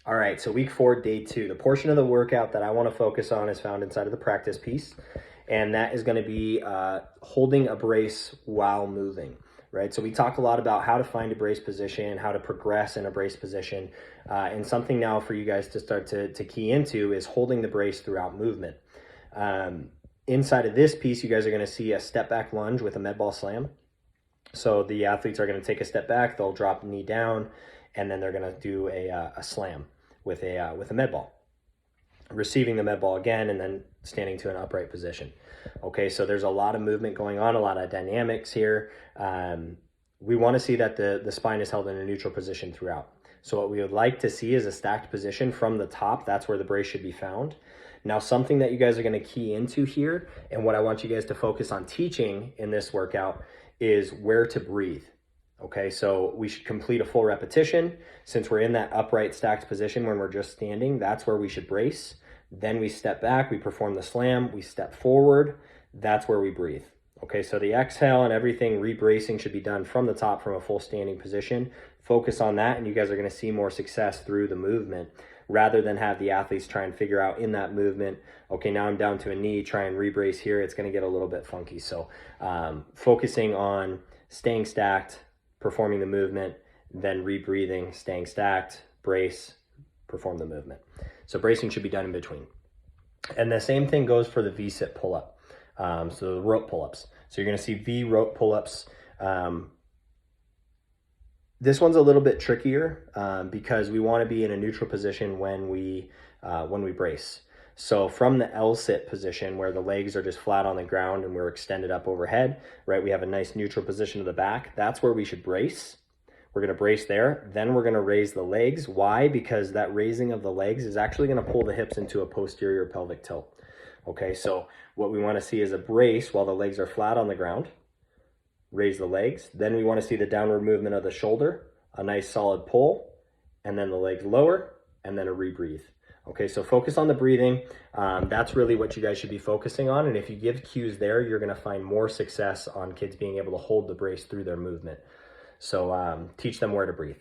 All right, so week 4, day 2. The portion of the workout that I want to focus on is found inside of the practice piece, and that is going to be holding a brace while moving, right? So we talk a lot about how to find a brace position, how to progress in a brace position, and something now for you guys to start to key into is holding the brace throughout movement. Inside of this piece, you guys are going to see a step back lunge with a med ball slam. So the athletes are going to take a step back, they'll drop the knee down, and then they're going to do a slam with a med ball, receiving the med ball again, and then standing to an upright position. Okay, so there's a lot of movement going on, a lot of dynamics here. We want to see that the spine is held in a neutral position throughout. So what we would like to see is a stacked position from the top. That's where the brace should be found. Now, something that you guys are going to key into here, and what I want you guys to focus on teaching in this workout is where to breathe. Okay, so we should complete a full repetition. Since we're in that upright stacked position when we're just standing, that's where we should brace. Then we step back, we perform the slam, we step forward, that's where we breathe. Okay, so the exhale and everything, rebracing should be done from the top from a full standing position. Focus on that and you guys are gonna see more success through the movement rather than have the athletes try and figure out in that movement, okay, now I'm down to a knee, try and rebrace here, it's gonna get a little bit funky. So focusing on staying stacked, performing the movement, then rebreathing, staying stacked, brace, perform the movement. So bracing should be done in between. And the same thing goes for the V-sit pull-up. So the rope pull-ups. So you're gonna see V rope pull-ups. This one's a little bit trickier because we wanna be in a neutral position when we brace. So from the L-sit position where the legs are just flat on the ground and we're extended up overhead, right? We have a nice neutral position to the back. That's where we should brace. We're gonna brace there. Then we're gonna raise the legs. Why? Because that raising of the legs is actually gonna pull the hips into a posterior pelvic tilt. Okay, so what we wanna see is a brace while the legs are flat on the ground. Raise the legs. Then we wanna see the downward movement of the shoulder, a nice solid pull, and then the legs lower, and then a rebreathe. Okay, so focus on the breathing. That's really what you guys should be focusing on. And if you give cues there, you're gonna find more success on kids being able to hold the brace through their movement. So teach them where to breathe.